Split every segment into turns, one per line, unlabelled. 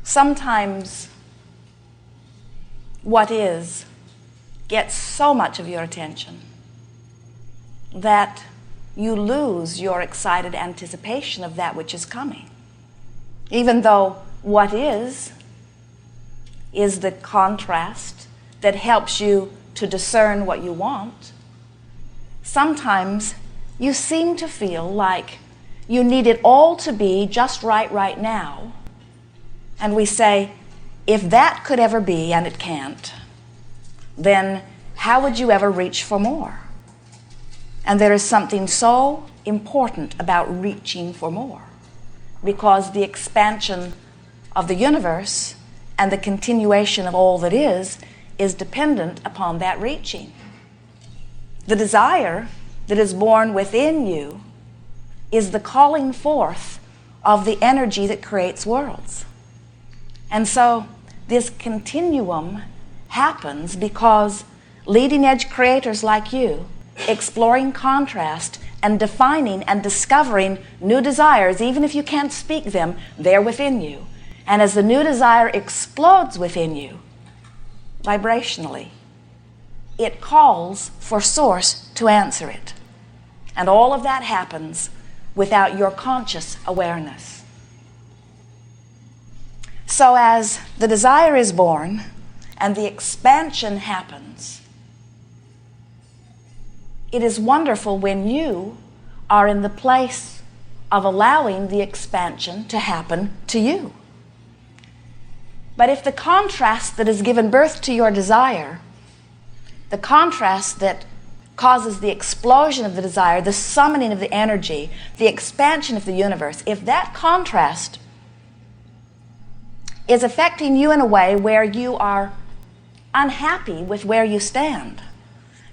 Sometimes what is gets so much of your attention that you lose your excited anticipation of that which is coming. Even though what is the contrast that helps you to discern what you want, sometimes you seem to feel like you need it all to be just right now. And we say, if that could ever be, and it can't, then how would you ever reach for more? And there is something so important about reaching for more, because the expansion of the universe and the continuation of all that is dependent upon that reaching. The desire that is born within you is the calling forth of the energy that creates worlds. And so this continuum happens because leading edge creators like you, exploring contrast and defining and discovering new desires, even if you can't speak them, they're within you. And as the new desire explodes within you, vibrationally, it calls for Source to answer it. And all of that happens without your conscious awareness. So as the desire is born and the expansion happens, it is wonderful when you are in the place of allowing the expansion to happen to you. But if the contrast that has given birth to your desire, the contrast that causes the explosion of the desire, the summoning of the energy, the expansion of the universe, if that contrast is affecting you in a way where you are unhappy with where you stand,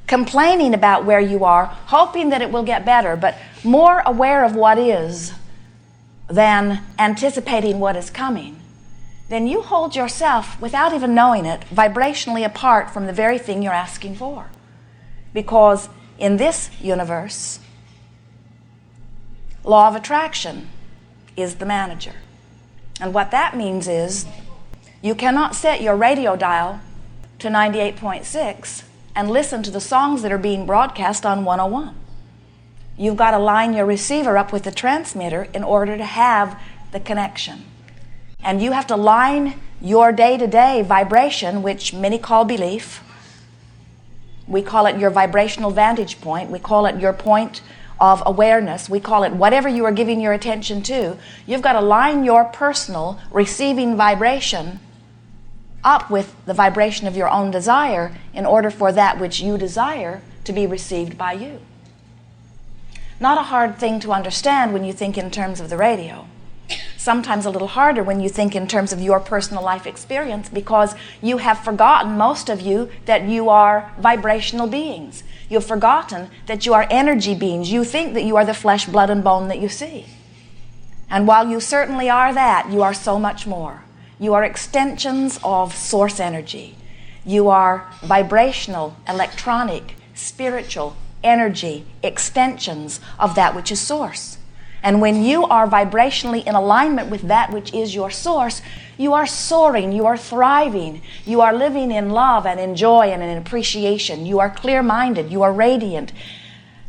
complaining about where you are, hoping that it will get better, but more aware of what is than anticipating what is coming, then you hold yourself, without even knowing it, vibrationally apart from the very thing you're asking for. Because in this universe, law of attraction is the manager. And what that means is you cannot set your radio dial to 98.6 and listen to the songs that are being broadcast on 101. You've got to line your receiver up with the transmitter in order to have the connection. And you have to line your day-to-day vibration, which many call belief. We call it your vibrational vantage point. We call it your point of awareness. We call it whatever you are giving your attention to. You've got to line your personal receiving vibration up with the vibration of your own desire in order for that which you desire to be received by you. Not a hard thing to understand when you think in terms of the radio. Sometimes a little harder when you think in terms of your personal life experience, because you have forgotten, most of you, that you are vibrational beings. You've forgotten that you are energy beings. You think that you are the flesh, blood, and bone that you see. And while you certainly are that, you are so much more. You are extensions of source energy. You are vibrational, electronic, spiritual energy extensions of that which is source. And when you are vibrationally in alignment with that which is your source, you are soaring, you are thriving, you are living in love and in joy and in appreciation. You are clear-minded, you are radiant,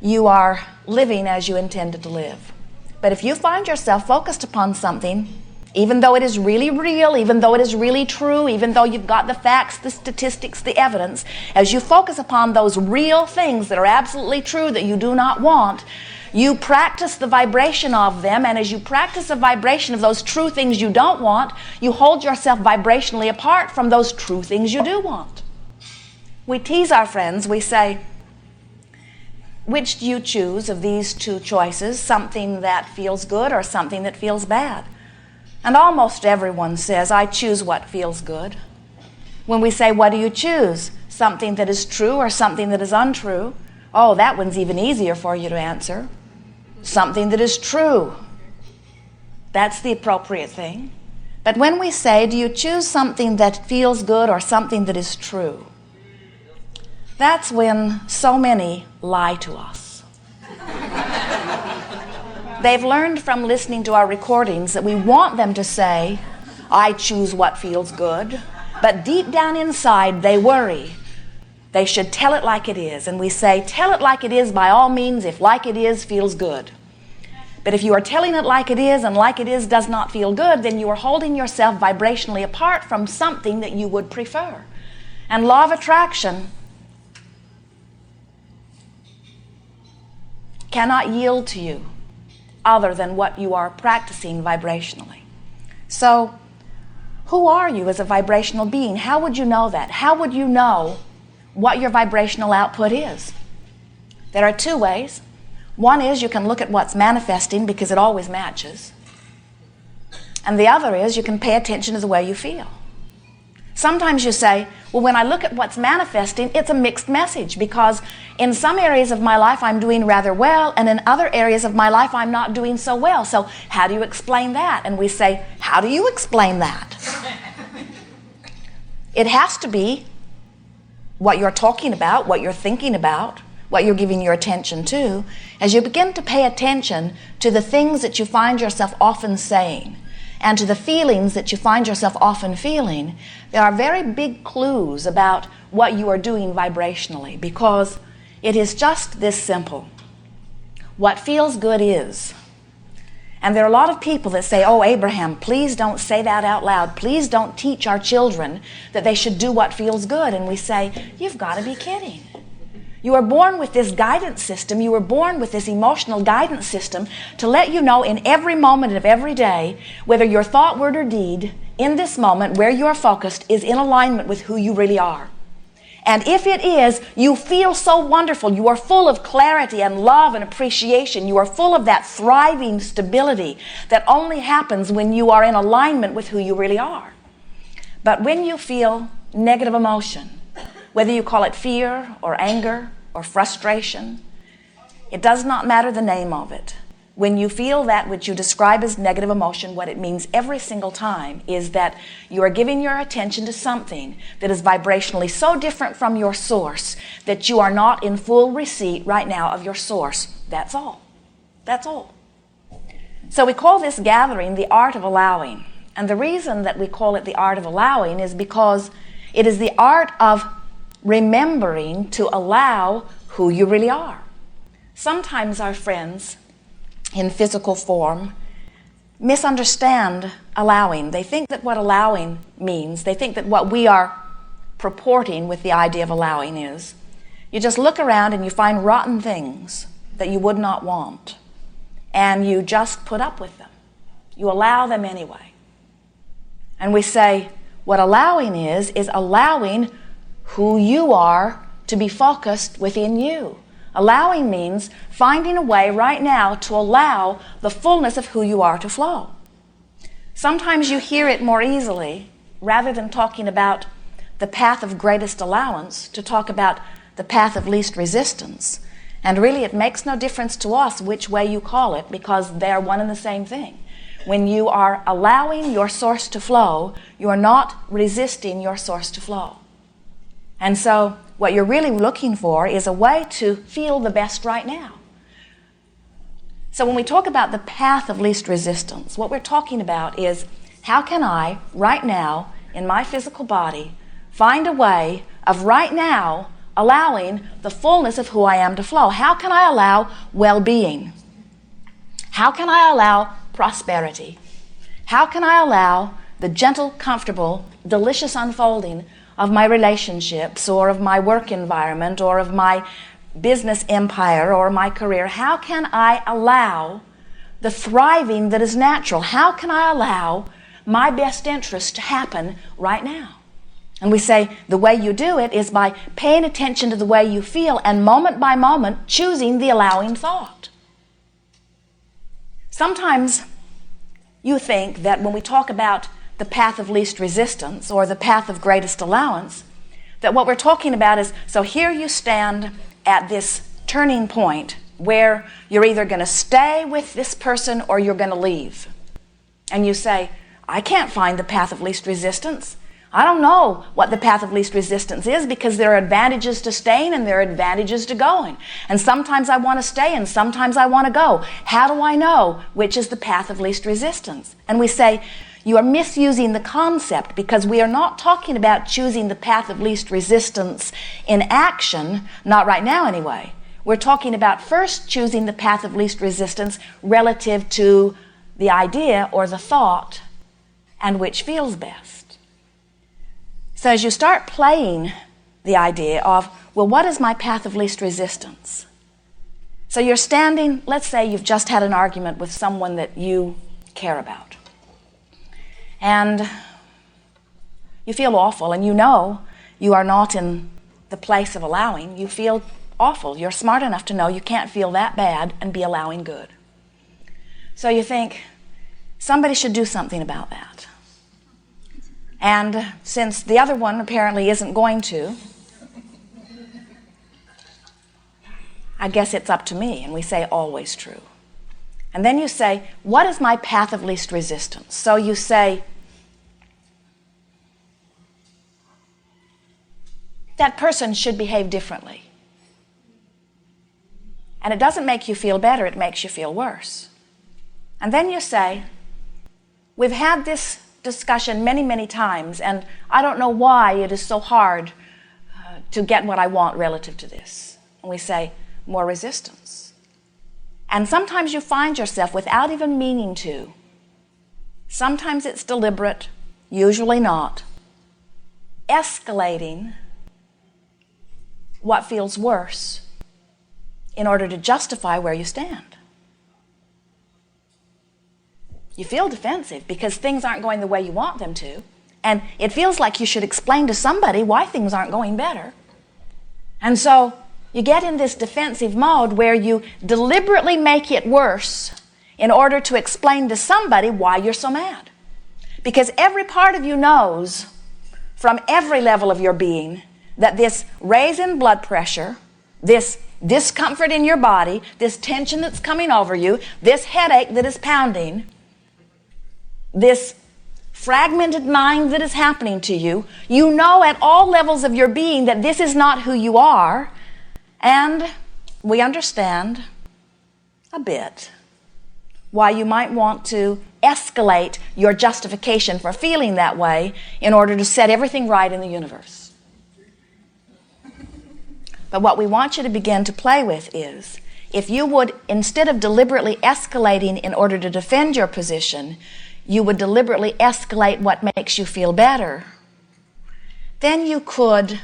you are living as you intended to live. But if you find yourself focused upon something, even though it is really real, even though it is really true, even though you've got the facts, the statistics, the evidence, as you focus upon those real things that are absolutely true that you do not want, you practice the vibration of them, and as you practice the vibration of those true things you don't want, you hold yourself vibrationally apart from those true things you do want. We tease our friends, we say, which do you choose of these two choices, something that feels good or something that feels bad? And almost everyone says, I choose what feels good. When we say, what do you choose? Something that is true or something that is untrue? Oh, that one's even easier for you to answer. Something that is true. That's the appropriate thing. But when we say, do you choose something that feels good or something that is true? That's when so many lie to us. They've learned from listening to our recordings that we want them to say, I choose what feels good. But deep down inside, they worry. They should tell it like it is. And we say, tell it like it is by all means if like it is feels good. But if you are telling it like it is and like it is does not feel good, then you are holding yourself vibrationally apart from something that you would prefer. And law of attraction cannot yield to you other than what you are practicing vibrationally. So, who are you as a vibrational being? How would you know that? How would you know what your vibrational output is? There are two ways. One is you can look at what's manifesting because it always matches. And the other is you can pay attention to the way you feel. Sometimes you say, well, when I look at what's manifesting, it's a mixed message because in some areas of my life I'm doing rather well, and in other areas of my life I'm not doing so well. So how do you explain that? And we say, how do you explain that? It has to be what you're talking about, what you're thinking about, what you're giving your attention to. As you begin to pay attention to the things that you find yourself often saying, and to the feelings that you find yourself often feeling, there are very big clues about what you are doing vibrationally, because it is just this simple. What feels good is. And there are a lot of people that say, oh, Abraham, please don't say that out loud. Please don't teach our children that they should do what feels good. And we say, you've got to be kidding. You were born with this guidance system. You were born with this emotional guidance system to let you know in every moment of every day, whether your thought, word, or deed, in this moment where you are focused is in alignment with who you really are. And if it is, you feel so wonderful. You are full of clarity and love and appreciation. You are full of that thriving stability that only happens when you are in alignment with who you really are. But when you feel negative emotion, whether you call it fear or anger or frustration, it does not matter the name of it. When you feel that which you describe as negative emotion, what it means every single time is that you are giving your attention to something that is vibrationally so different from your source that you are not in full receipt right now of your source. That's all. That's all. So we call this gathering the art of allowing. And the reason that we call it the art of allowing is because it is the art of remembering to allow who you really are. Sometimes our friends in physical form misunderstand allowing. They think that what allowing means, they think that what we are purporting with the idea of allowing is, you just look around and you find rotten things that you would not want, and you just put up with them. You allow them anyway. And we say, what allowing is allowing who you are to be focused within you. Allowing means finding a way right now to allow the fullness of who you are to flow. Sometimes you hear it more easily, rather than talking about the path of greatest allowance, to talk about the path of least resistance. And really it makes no difference to us which way you call it, because they are one and the same thing. When you are allowing your source to flow, you are not resisting your source to flow. And so what you're really looking for is a way to feel the best right now. So when we talk about the path of least resistance, what we're talking about is, how can I, right now, in my physical body, find a way of right now allowing the fullness of who I am to flow? How can I allow well-being? How can I allow prosperity? How can I allow the gentle, comfortable, delicious unfolding of my relationships, or of my work environment, or of my business empire, or my career? How can I allow the thriving that is natural? How can I allow my best interest to happen right now? And we say the way you do it is by paying attention to the way you feel, and moment by moment choosing the allowing thought. Sometimes you think that when we talk about the path of least resistance or the path of greatest allowance, that what we're talking about is, so here you stand at this turning point where you're either going to stay with this person or you're going to leave. And you say, I can't find the path of least resistance. I don't know what the path of least resistance is, because there are advantages to staying and there are advantages to going. And sometimes I want to stay and sometimes I want to go. How do I know which is the path of least resistance? And we say, You are misusing the concept, because we are not talking about choosing the path of least resistance in action, not right now anyway. We're talking about first choosing the path of least resistance relative to the idea or the thought and which feels best. So as you start playing the idea of, well, what is my path of least resistance? So you're standing, let's say you've just had an argument with someone that you care about. And you feel awful, and you know you are not in the place of allowing. You feel awful. You're smart enough to know you can't feel that bad and be allowing good. So you think, somebody should do something about that. And since the other one apparently isn't going to, I guess it's up to me. And we say, always true. And then you say, what is my path of least resistance? So you say, that person should behave differently. And it doesn't make you feel better, it makes you feel worse. And then you say, we've had this discussion many, many times, and I don't know why it is so hard to get what I want relative to this. And we say, more resistance. And sometimes you find yourself, without even meaning to, sometimes it's deliberate, usually not, escalating what feels worse in order to justify where you stand. You feel defensive because things aren't going the way you want them to, and it feels like you should explain to somebody why things aren't going better. And so you get in this defensive mode where you deliberately make it worse in order to explain to somebody why you're so mad. Because every part of you knows, from every level of your being, that this raise in blood pressure, this discomfort in your body, this tension that's coming over you, this headache that is pounding, this fragmented mind that is happening to you, you know at all levels of your being that this is not who you are, and we understand a bit why you might want to escalate your justification for feeling that way in order to set everything right in the universe. But what we want you to begin to play with is, if you would, instead of deliberately escalating in order to defend your position, you would deliberately escalate what makes you feel better, then you could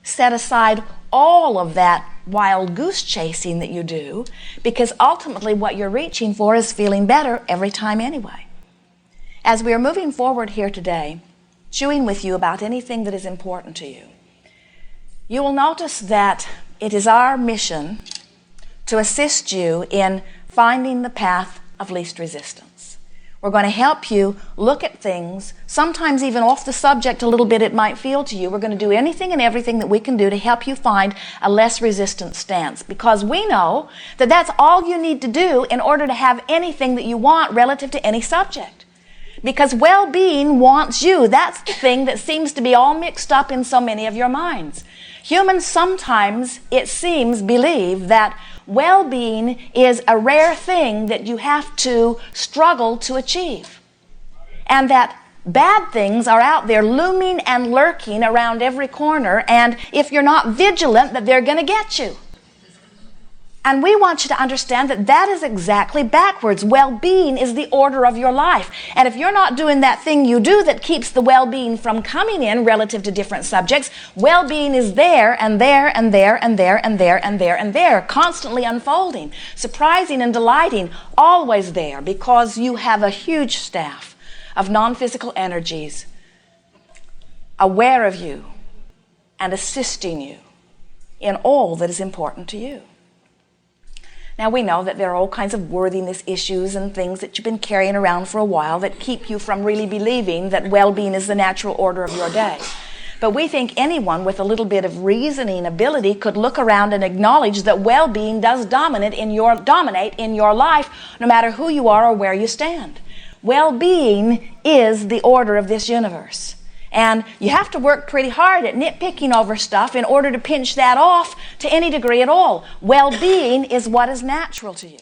set aside all of that wild goose chasing that you do, because ultimately what you're reaching for is feeling better every time anyway. As we are moving forward here today, chewing with you about anything that is important to you, you will notice that it is our mission to assist you in finding the path of least resistance. We're going to help you look at things, sometimes even off the subject a little bit it might feel to you. We're going to do anything and everything that we can do to help you find a less resistant stance, because we know that that's all you need to do in order to have anything that you want relative to any subject. Because well-being wants you. That's the thing that seems to be all mixed up in so many of your minds. Humans sometimes, it seems, believe that well-being is a rare thing that you have to struggle to achieve, and that bad things are out there looming and lurking around every corner, and if you're not vigilant, that they're going to get you. And we want you to understand that that is exactly backwards. Well-being is the order of your life. And if you're not doing that thing you do that keeps the well-being from coming in relative to different subjects, well-being is there and there and there and there and there and there and there, constantly unfolding, surprising and delighting, always there, because you have a huge staff of non-physical energies aware of you and assisting you in all that is important to you. Now, we know that there are all kinds of worthiness issues and things that you've been carrying around for a while that keep you from really believing that well-being is the natural order of your day. But we think anyone with a little bit of reasoning ability could look around and acknowledge that well-being does dominate in your life, no matter who you are or where you stand. Well-being is the order of this universe. And you have to work pretty hard at nitpicking over stuff in order to pinch that off to any degree at all. Well-being is what is natural to you.